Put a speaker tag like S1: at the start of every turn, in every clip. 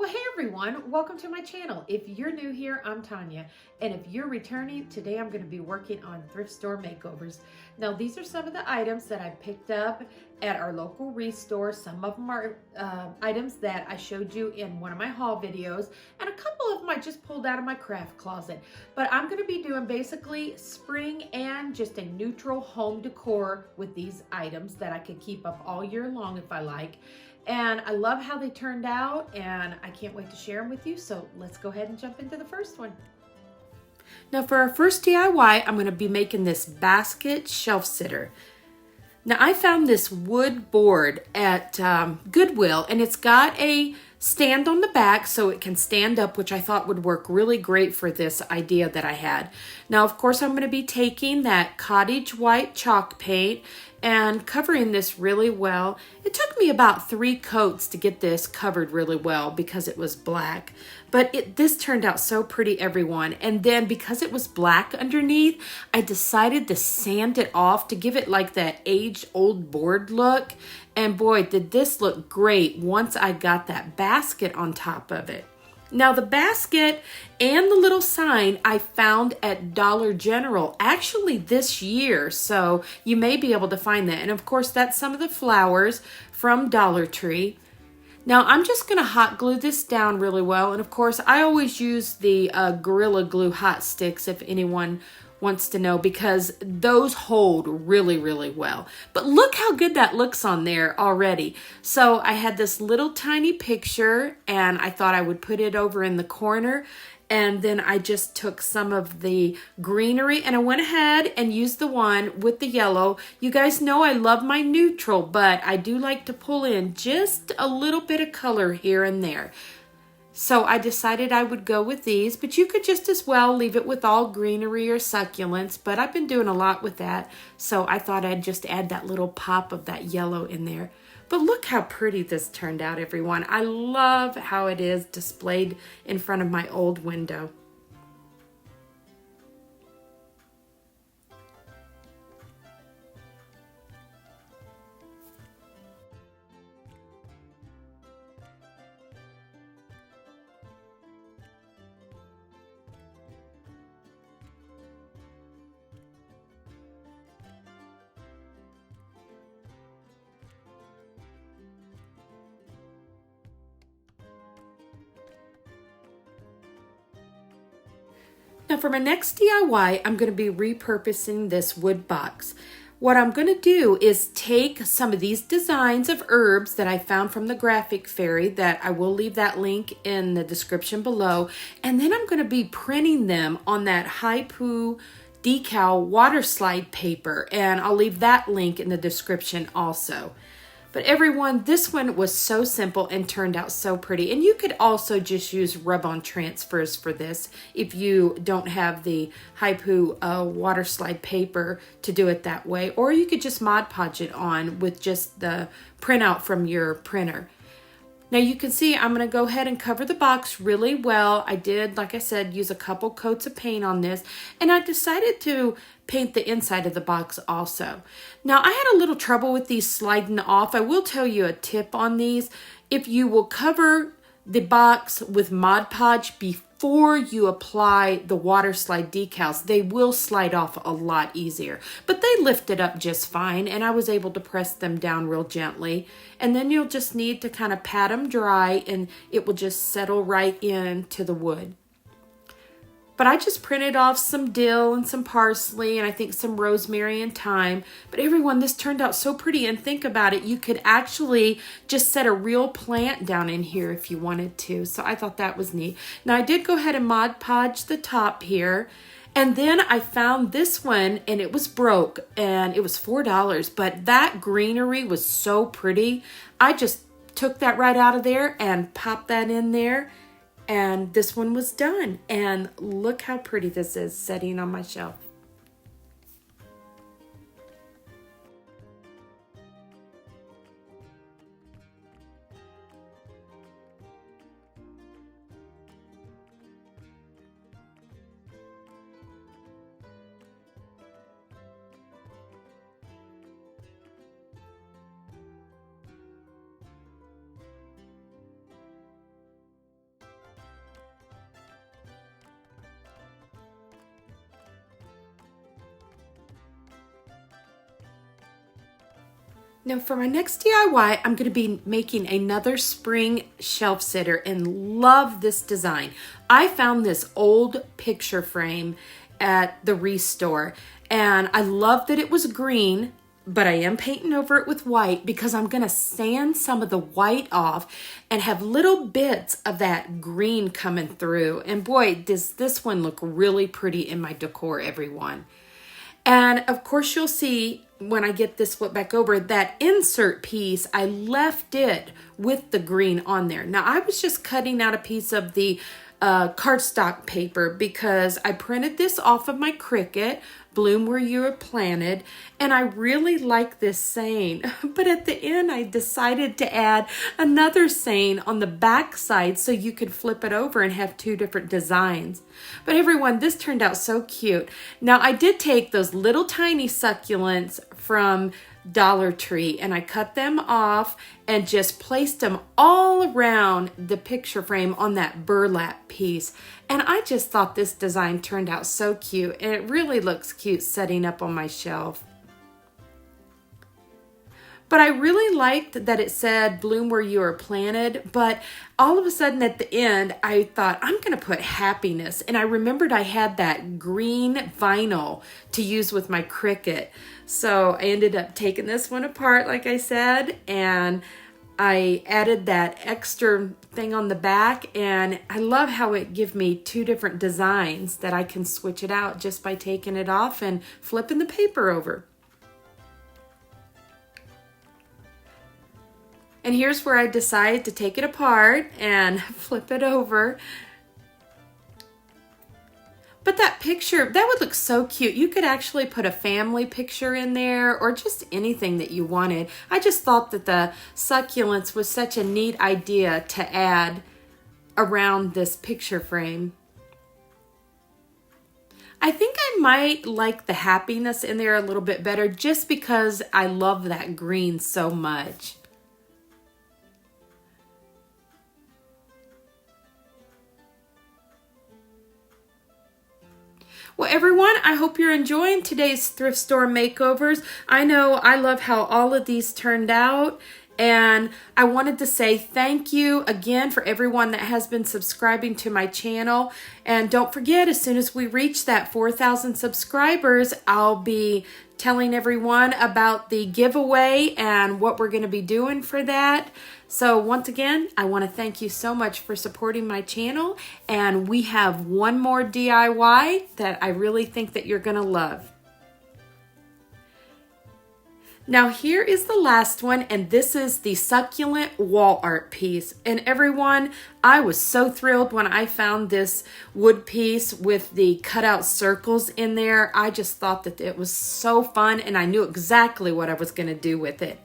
S1: Well, hey everyone, welcome to my channel. If you're new here, I'm Tonya, and if you're returning, today I'm going to be working on thrift store makeovers. Now, these are some of the items that I picked up at our local restore. Some of them are items that I showed you in one of my haul videos, and a couple of them I just pulled out of my craft closet. But I'm going to be doing basically spring and just a neutral home decor with these items that I could keep up all year long if I like. And I love how they turned out, and I can't wait to share them with you. So let's go ahead and jump into the first one. Now for our first DIY, I'm going to be making this basket shelf sitter. Now I found this wood board at Goodwill, and it's got a stand on the back so it can stand up, which I thought would work really great for this idea that I had. Now, of course, I'm going to be taking that cottage white chalk paint and covering this really well. It took me about 3 coats to get this covered really well because it was black. But this turned out so pretty, everyone. And then because it was black underneath, I decided to sand it off to give it like that age-old board look. And boy, did this look great once I got that basket on top of it. Now the basket and the little sign I found at Dollar General actually this year, so you may be able to find that. And of course that's some of the flowers from Dollar Tree. Now I'm just going to hot glue this down really well, and of course I always use the Gorilla Glue hot sticks if anyone wants to know, because those hold really, really well. But look how good that looks on there already. So I had this little tiny picture, and I thought I would put it over in the corner. And then I just took some of the greenery and I went ahead and used the one with the yellow. You guys know I love my neutral, but I do like to pull in just a little bit of color here and there. So I decided I would go with these, but you could just as well leave it with all greenery or succulents, but I've been doing a lot with that, so I thought I'd just add that little pop of that yellow in there. But look how pretty this turned out, everyone. I love how it is displayed in front of my old window. Now for my next DIY, I'm going to be repurposing this wood box. What I'm going to do is take some of these designs of herbs that I found from the Graphic Fairy, that I will leave that link in the description below, and then I'm going to be printing them on that Haipu decal water slide paper, and I'll leave that link in the description also. But everyone, this one was so simple and turned out so pretty. And you could also just use rub-on transfers for this if you don't have the Haipu water slide paper to do it that way. Or you could just Mod Podge it on with just the printout from your printer. Now you can see I'm going to go ahead and cover the box really well. I did, like I said, use a couple coats of paint on this, and I decided to paint the inside of the box also. Now I had a little trouble with these sliding off. I will tell you a tip on these. If you will cover the box with Mod Podge before you apply the water slide decals, they will slide off a lot easier. But they lifted up just fine, and I was able to press them down real gently. And then you'll just need to kind of pat them dry, and it will just settle right into the wood. But I just printed off some dill and some parsley and I think some rosemary and thyme. But everyone, this turned out so pretty, and think about it, you could actually just set a real plant down in here if you wanted to. So I thought that was neat. Now I did go ahead and Mod Podge the top here. And then I found this one, and it was broke, and it was $4, but that greenery was so pretty. I just took that right out of there and popped that in there. And this one was done. And look how pretty this is sitting on my shelf. Now for my next DIY, I'm going to be making another spring shelf sitter and love this design. I found this old picture frame at the Restore and I love that it was green, but I am painting over it with white because I'm going to sand some of the white off and have little bits of that green coming through. And boy, does this one look really pretty in my decor, everyone. And of course you'll see when I get this flip back over, that insert piece, I left it with the green on there. Now I was just cutting out a piece of the cardstock paper because I printed this off of my Cricut, Bloom Where You Are Planted, and I really like this saying. But at the end, I decided to add another saying on the back side so you could flip it over and have two different designs. But everyone, this turned out so cute. Now, I did take those little tiny succulents from Dollar Tree and I cut them off and just placed them all around the picture frame on that burlap piece. And I just thought this design turned out so cute, and it really looks cute setting up on my shelf. But I really liked that it said bloom where you are planted, but all of a sudden at the end, I thought I'm gonna put happiness. And I remembered I had that green vinyl to use with my Cricut. So I ended up taking this one apart, like I said, and I added that extra thing on the back, and I love how it gives me two different designs that I can switch it out just by taking it off and flipping the paper over. And here's where I decided to take it apart and flip it over. But that picture, that would look so cute. You could actually put a family picture in there or just anything that you wanted. I just thought that the succulents was such a neat idea to add around this picture frame. I think I might like the happiness in there a little bit better just because I love that green so much. Well, everyone, I hope you're enjoying today's thrift store makeovers. I know I love how all of these turned out, and I wanted to say thank you again for everyone that has been subscribing to my channel. And don't forget, as soon as we reach that 4,000 subscribers, I'll be telling everyone about the giveaway and what we're going to be doing for that. So once again, I want to thank you so much for supporting my channel, and we have one more DIY that I really think that you're going to love. Now here is the last one, and this is the Succulent Wall Art piece. And everyone, I was so thrilled when I found this wood piece with the cutout circles in there. I just thought that it was so fun, and I knew exactly what I was going to do with it.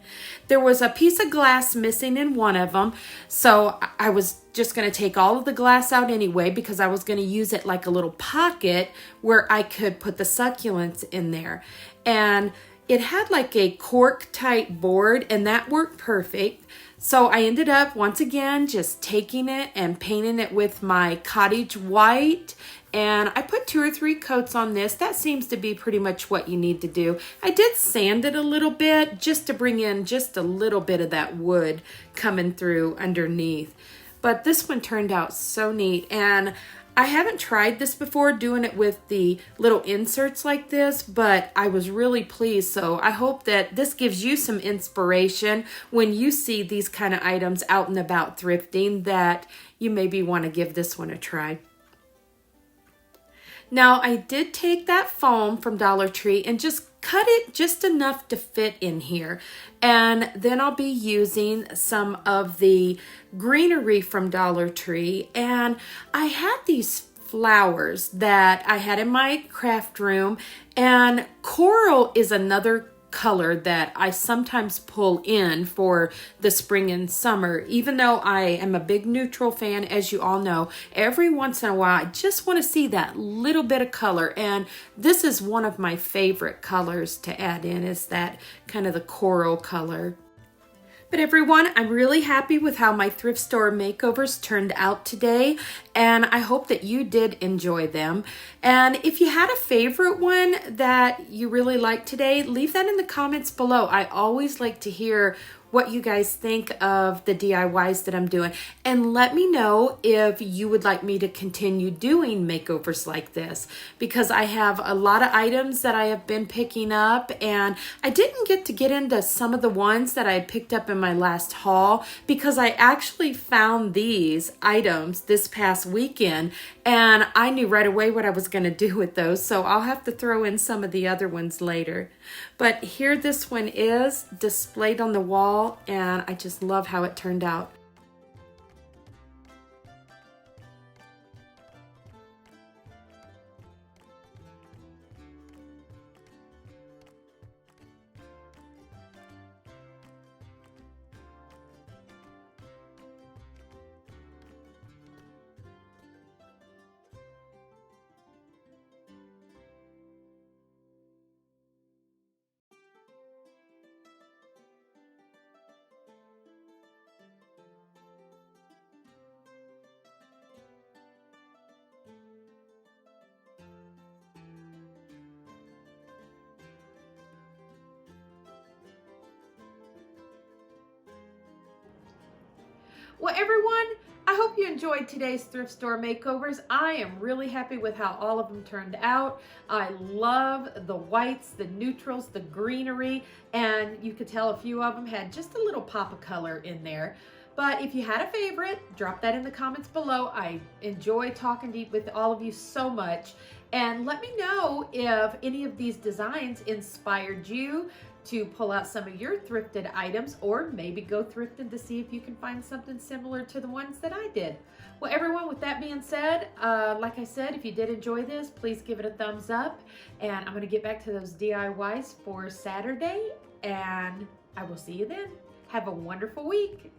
S1: There was a piece of glass missing in one of them, so I was just going to take all of the glass out anyway because I was going to use it like a little pocket where I could put the succulents in there. And it had like a cork type board, and that worked perfect. So I ended up once again just taking it and painting it with my cottage white, and I put 2 or 3 coats on this. That seems to be pretty much what you need to do. I did sand it a little bit just to bring in just a little bit of that wood coming through underneath. But this one turned out so neat, and I haven't tried this before, doing it with the little inserts like this, but I was really pleased. So I hope that this gives you some inspiration when you see these kind of items out and about thrifting, that you maybe want to give this one a try. Now I did take that foam from Dollar Tree and just cut it just enough to fit in here. And then I'll be using some of the greenery from Dollar Tree. And I had these flowers that I had in my craft room, and coral is another color that I sometimes pull in for the spring and summer. Even though I am a big neutral fan, as you all know, every once in a while I just want to see that little bit of color, and this is one of my favorite colors to add in, is that kind of the coral color. But everyone, I'm really happy with how my thrift store makeovers turned out today, and I hope that you did enjoy them. And if you had a favorite one that you really liked today, leave that in the comments below. I always like to hear what you guys think of the DIYs that I'm doing, and let me know if you would like me to continue doing makeovers like this, because I have a lot of items that I have been picking up, and I didn't get to get into some of the ones that I picked up in my last haul because I actually found these items this past weekend and I knew right away what I was going to do with those, so I'll have to throw in some of the other ones later. But here this one is displayed on the wall, and I just love how it turned out. Well, everyone, I hope you enjoyed today's thrift store makeovers. I am really happy with how all of them turned out. I love the whites, the neutrals, the greenery, and you could tell a few of them had just a little pop of color in there. But if you had a favorite, drop that in the comments below. I enjoy talking with all of you so much. And let me know if any of these designs inspired you to pull out some of your thrifted items, or maybe go thrifting to see if you can find something similar to the ones that I did. Well, everyone, with that being said, like I said, if you did enjoy this, please give it a thumbs up. And I'm going to get back to those DIYs for Saturday, and I will see you then. Have a wonderful week.